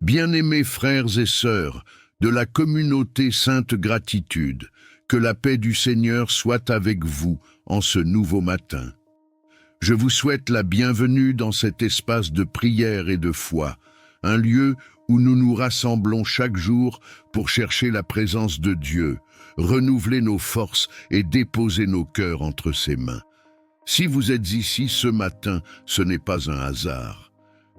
Bien-aimés frères et sœurs de la communauté Sainte Gratitude, que la paix du Seigneur soit avec vous en ce nouveau matin. Je vous souhaite la bienvenue dans cet espace de prière et de foi, un lieu où nous nous rassemblons chaque jour pour chercher la présence de Dieu, renouveler nos forces et déposer nos cœurs entre ses mains. Si vous êtes ici ce matin, ce n'est pas un hasard.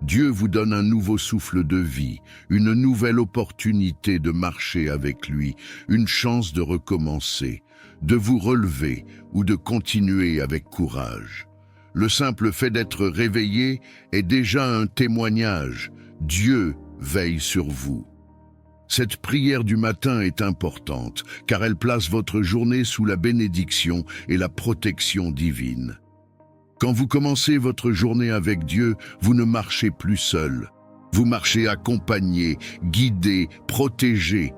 Dieu vous donne un nouveau souffle de vie, une nouvelle opportunité de marcher avec lui, une chance de recommencer, de vous relever ou de continuer avec courage. Le simple fait d'être réveillé est déjà un témoignage. Dieu veille sur vous. Cette prière du matin est importante, car elle place votre journée sous la bénédiction et la protection divine. Quand vous commencez votre journée avec Dieu, vous ne marchez plus seul. Vous marchez accompagné, guidé, protégé.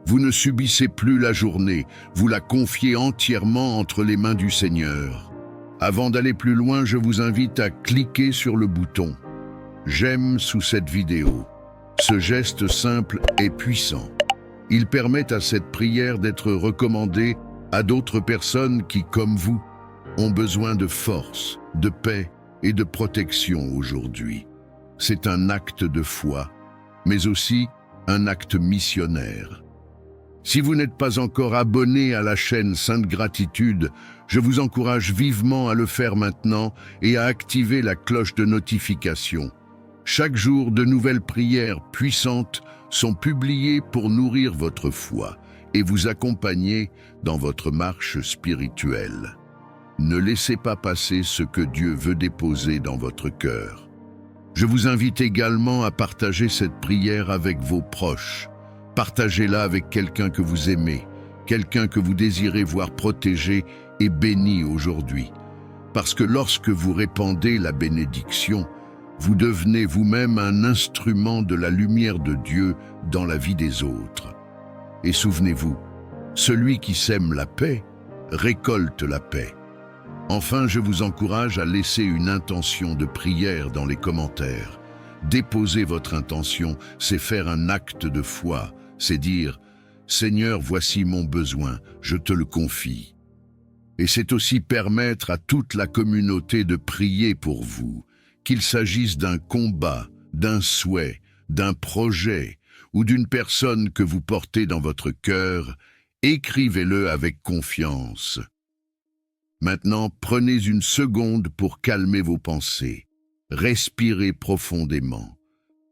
Vous ne subissez plus la journée, vous la confiez entièrement entre les mains du Seigneur. Avant d'aller plus loin, je vous invite à cliquer sur le bouton « J'aime » sous cette vidéo. Ce geste simple est puissant. Il permet à cette prière d'être recommandée à d'autres personnes qui, comme vous, ont besoin de force, de paix et de protection aujourd'hui. C'est un acte de foi, mais aussi un acte missionnaire. Si vous n'êtes pas encore abonné à la chaîne Sainte Gratitude, je vous encourage vivement à le faire maintenant et à activer la cloche de notification. Chaque jour, de nouvelles prières puissantes sont publiées pour nourrir votre foi et vous accompagner dans votre marche spirituelle. Ne laissez pas passer ce que Dieu veut déposer dans votre cœur. Je vous invite également à partager cette prière avec vos proches. Partagez-la avec quelqu'un que vous aimez, quelqu'un que vous désirez voir protégé et béni aujourd'hui. Parce que lorsque vous répandez la bénédiction, vous devenez vous-même un instrument de la lumière de Dieu dans la vie des autres. Et souvenez-vous, celui qui sème la paix récolte la paix. Enfin, je vous encourage à laisser une intention de prière dans les commentaires. Déposer votre intention, c'est faire un acte de foi, c'est dire « Seigneur, voici mon besoin, je te le confie ». Et c'est aussi permettre à toute la communauté de prier pour vous, qu'il s'agisse d'un combat, d'un souhait, d'un projet ou d'une personne que vous portez dans votre cœur, écrivez-le avec confiance. Maintenant, prenez une seconde pour calmer vos pensées. Respirez profondément.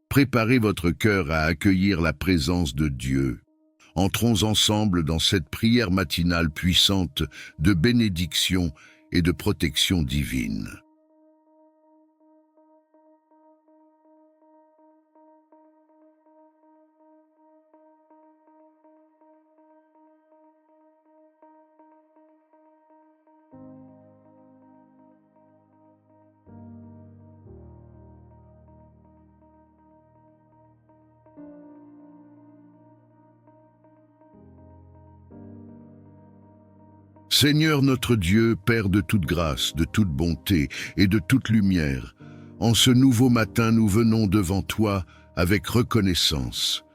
Préparez votre cœur à accueillir la présence de Dieu. Entrons ensemble dans cette prière matinale puissante de bénédiction et de protection divine. Seigneur notre Dieu, Père de toute grâce, de toute bonté et de toute lumière, en ce nouveau matin nous venons devant toi avec reconnaissance.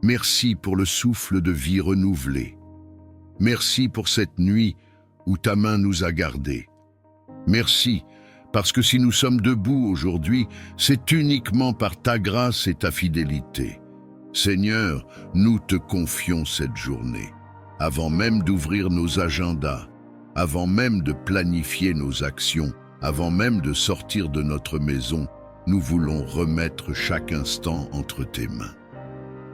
Merci pour le souffle de vie renouvelé. Merci pour cette nuit où ta main nous a gardés. Merci, parce que si nous sommes debout aujourd'hui, c'est uniquement par ta grâce et ta fidélité. Seigneur, nous te confions cette journée. Avant même d'ouvrir nos agendas, avant même de planifier nos actions, avant même de sortir de notre maison, nous voulons remettre chaque instant entre tes mains.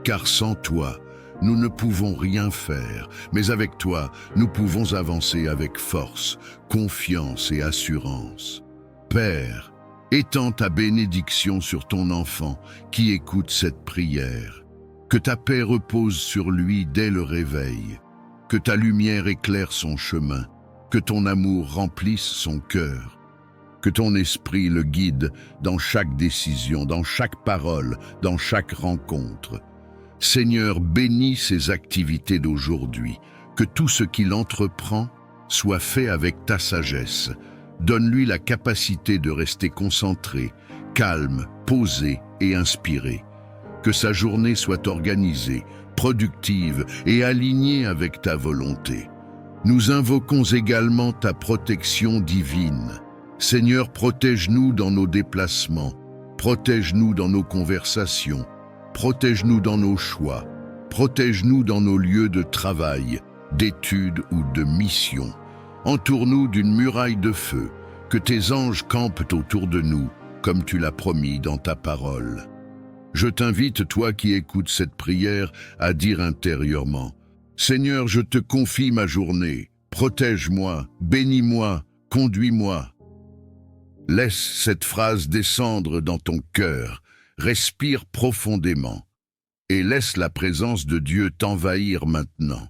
Car sans toi, nous ne pouvons rien faire, mais avec toi, nous pouvons avancer avec force, confiance et assurance. Père, étends ta bénédiction sur ton enfant qui écoute cette prière. Que ta paix repose sur lui dès le réveil. Que ta lumière éclaire son chemin, que ton amour remplisse son cœur, que ton esprit le guide dans chaque décision, dans chaque parole, dans chaque rencontre. Seigneur, bénis ses activités d'aujourd'hui, que tout ce qu'il entreprend soit fait avec ta sagesse. Donne-lui la capacité de rester concentré, calme, posé et inspiré. que sa journée soit organisée, productive et alignée avec ta volonté. Nous invoquons également ta protection divine. Seigneur, protège-nous dans nos déplacements, protège-nous dans nos conversations, protège-nous dans nos choix, protège-nous dans nos lieux de travail, d'études ou de mission. Entoure-nous d'une muraille de feu, que tes anges campent autour de nous, comme tu l'as promis dans ta parole. Je t'invite, toi qui écoutes cette prière, à dire intérieurement: Seigneur, je te confie ma journée, protège-moi, bénis-moi, conduis-moi. Laisse cette phrase descendre dans ton cœur, respire profondément et laisse la présence de Dieu t'envahir maintenant.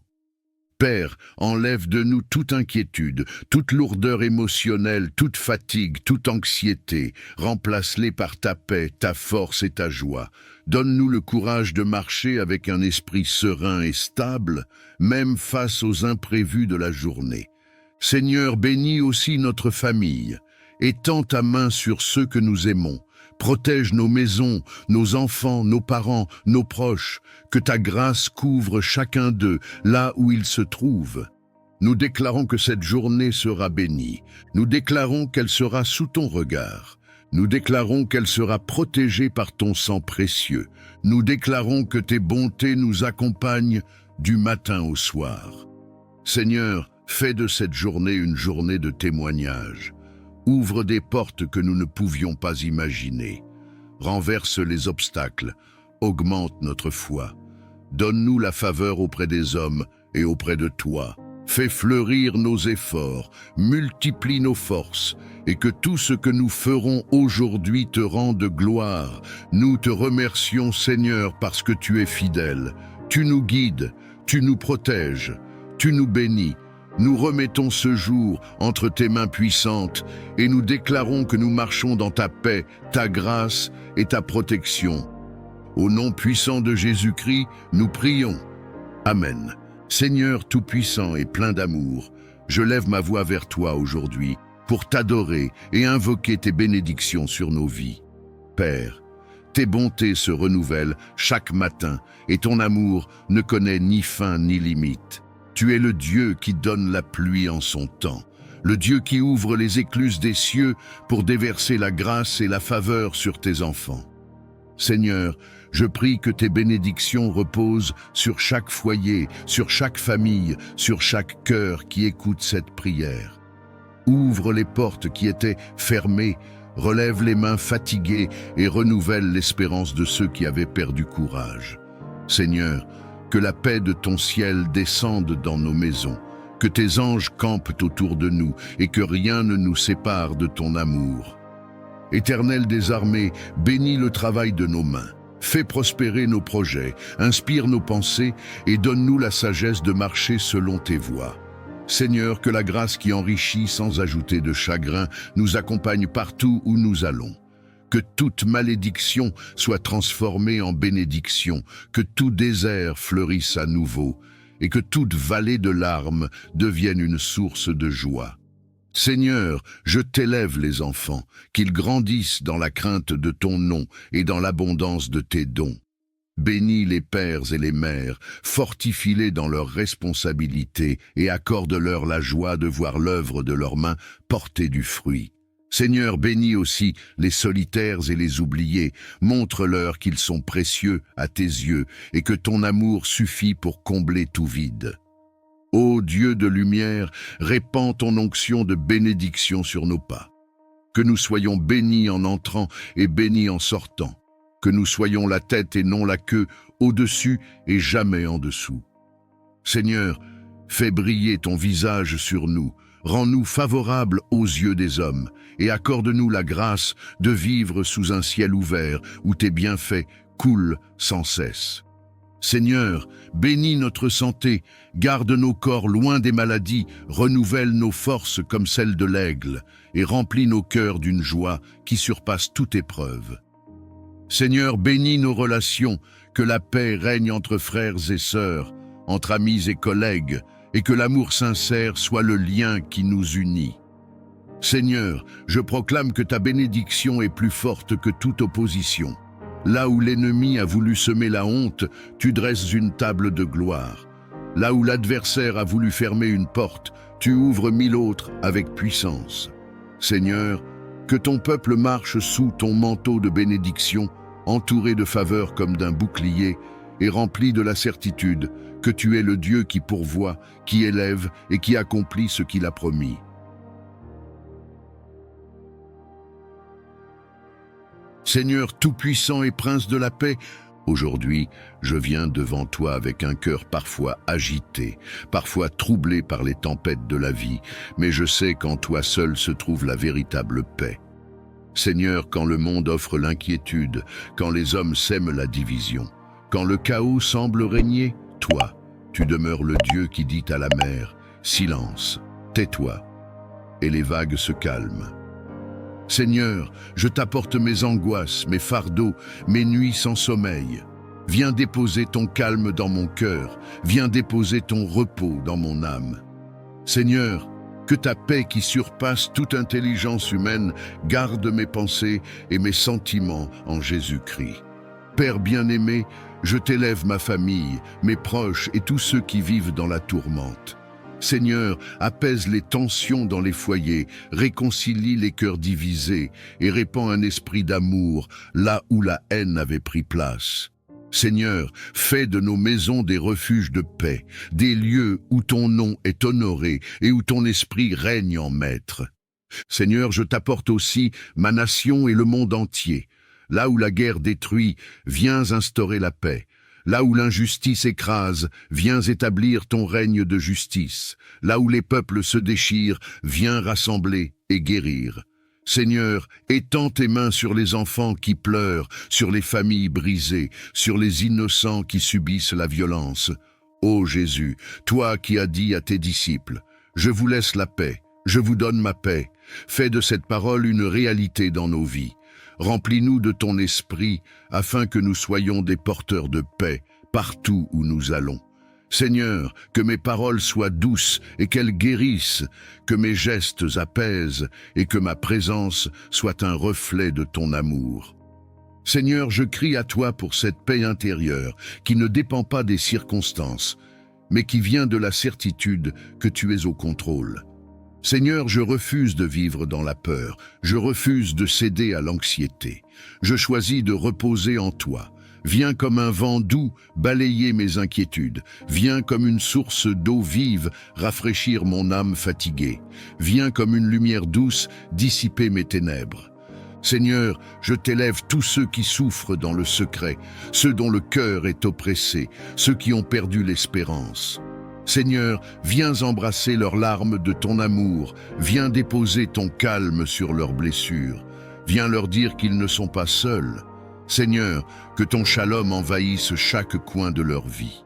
Père, enlève de nous toute inquiétude, toute lourdeur émotionnelle, toute fatigue, toute anxiété. Remplace-les par ta paix, ta force et ta joie. Donne-nous le courage de marcher avec un esprit serein et stable, même face aux imprévus de la journée. Seigneur, bénis aussi notre famille. Étends ta main sur ceux que nous aimons. Protège nos maisons, nos enfants, nos parents, nos proches. Que ta grâce couvre chacun d'eux, là où ils se trouvent. Nous déclarons que cette journée sera bénie. Nous déclarons qu'elle sera sous ton regard. Nous déclarons qu'elle sera protégée par ton sang précieux. Nous déclarons que tes bontés nous accompagnent du matin au soir. Seigneur, fais de cette journée une journée de témoignage. Ouvre des portes que nous ne pouvions pas imaginer. Renverse les obstacles, augmente notre foi. Donne-nous la faveur auprès des hommes et auprès de toi. Fais fleurir nos efforts, multiplie nos forces, et que tout ce que nous ferons aujourd'hui te rende gloire. Nous te remercions, Seigneur, parce que tu es fidèle. Tu nous guides, tu nous protèges, tu nous bénis. Nous remettons ce jour entre tes mains puissantes et nous déclarons que nous marchons dans ta paix, ta grâce et ta protection. Au nom puissant de Jésus-Christ, nous prions. Amen. Seigneur tout-puissant et plein d'amour, je lève ma voix vers toi aujourd'hui pour t'adorer et invoquer tes bénédictions sur nos vies. Père, tes bontés se renouvellent chaque matin et ton amour ne connaît ni fin ni limite. Tu es le Dieu qui donne la pluie en son temps, le Dieu qui ouvre les écluses des cieux pour déverser la grâce et la faveur sur tes enfants. Seigneur, je prie que tes bénédictions reposent sur chaque foyer, sur chaque famille, sur chaque cœur qui écoute cette prière. Ouvre les portes qui étaient fermées, relève les mains fatiguées et renouvelle l'espérance de ceux qui avaient perdu courage. Seigneur, que la paix de ton ciel descende dans nos maisons, que tes anges campent autour de nous et que rien ne nous sépare de ton amour. Éternel des armées, bénis le travail de nos mains. Fais prospérer nos projets, inspire nos pensées et donne-nous la sagesse de marcher selon tes voies. Seigneur, que la grâce qui enrichit sans ajouter de chagrin nous accompagne partout où nous allons. Que toute malédiction soit transformée en bénédiction, que tout désert fleurisse à nouveau, et que toute vallée de larmes devienne une source de joie. Seigneur, je t'élève les enfants, qu'ils grandissent dans la crainte de ton nom et dans l'abondance de tes dons. Bénis les pères et les mères, fortifie-les dans leurs responsabilités et accorde-leur la joie de voir l'œuvre de leurs mains porter du fruit. Seigneur, bénis aussi les solitaires et les oubliés, montre-leur qu'ils sont précieux à tes yeux et que ton amour suffit pour combler tout vide. Ô Dieu de lumière, répands ton onction de bénédiction sur nos pas. Que nous soyons bénis en entrant et bénis en sortant. Que nous soyons la tête et non la queue, au-dessus et jamais en dessous. Seigneur, fais briller ton visage sur nous, rends-nous favorables aux yeux des hommes et accorde-nous la grâce de vivre sous un ciel ouvert où tes bienfaits coulent sans cesse. Seigneur, bénis notre santé, garde nos corps loin des maladies, renouvelle nos forces comme celles de l'aigle et remplis nos cœurs d'une joie qui surpasse toute épreuve. Seigneur, bénis nos relations, que la paix règne entre frères et sœurs, entre amis et collègues, et que l'amour sincère soit le lien qui nous unit. Seigneur, je proclame que ta bénédiction est plus forte que toute opposition. Là où l'ennemi a voulu semer la honte, tu dresses une table de gloire. Là où l'adversaire a voulu fermer une porte, tu ouvres 1000 autres avec puissance. Seigneur, que ton peuple marche sous ton manteau de bénédiction, entouré de faveur comme d'un bouclier, et rempli de la certitude que tu es le Dieu qui pourvoit, qui élève et qui accomplit ce qu'il a promis. Seigneur tout-puissant et prince de la paix, aujourd'hui, je viens devant toi avec un cœur parfois agité, parfois troublé par les tempêtes de la vie, mais je sais qu'en toi seul se trouve la véritable paix. Seigneur, quand le monde offre l'inquiétude, quand les hommes sèment la division, quand le chaos semble régner, toi, tu demeures le Dieu qui dit à la mer, « Silence, tais-toi », et les vagues se calment. Seigneur, je t'apporte mes angoisses, mes fardeaux, mes nuits sans sommeil. Viens déposer ton calme dans mon cœur, viens déposer ton repos dans mon âme. Seigneur, que ta paix qui surpasse toute intelligence humaine garde mes pensées et mes sentiments en Jésus-Christ. Père bien-aimé, je t'élève ma famille, mes proches et tous ceux qui vivent dans la tourmente. Seigneur, apaise les tensions dans les foyers, réconcilie les cœurs divisés et répand un esprit d'amour là où la haine avait pris place. Seigneur, fais de nos maisons des refuges de paix, des lieux où ton nom est honoré et où ton esprit règne en maître. Seigneur, je t'apporte aussi ma nation et le monde entier. Là où la guerre détruit, viens instaurer la paix. Là où l'injustice écrase, viens établir ton règne de justice. Là où les peuples se déchirent, viens rassembler et guérir. Seigneur, étends tes mains sur les enfants qui pleurent, sur les familles brisées, sur les innocents qui subissent la violence. Ô Jésus, toi qui as dit à tes disciples, « Je vous laisse la paix, je vous donne ma paix », fais de cette parole une réalité dans nos vies. Remplis-nous de ton esprit, afin que nous soyons des porteurs de paix partout où nous allons. Seigneur, que mes paroles soient douces et qu'elles guérissent, que mes gestes apaisent et que ma présence soit un reflet de ton amour. Seigneur, je crie à toi pour cette paix intérieure qui ne dépend pas des circonstances, mais qui vient de la certitude que tu es au contrôle. Seigneur, je refuse de vivre dans la peur, je refuse de céder à l'anxiété. Je choisis de reposer en toi. Viens comme un vent doux balayer mes inquiétudes. Viens comme une source d'eau vive rafraîchir mon âme fatiguée. Viens comme une lumière douce dissiper mes ténèbres. Seigneur, je t'élève tous ceux qui souffrent dans le secret, ceux dont le cœur est oppressé, ceux qui ont perdu l'espérance. Seigneur, viens embrasser leurs larmes de ton amour, viens déposer ton calme sur leurs blessures, viens leur dire qu'ils ne sont pas seuls. Seigneur, que ton shalom envahisse chaque coin de leur vie.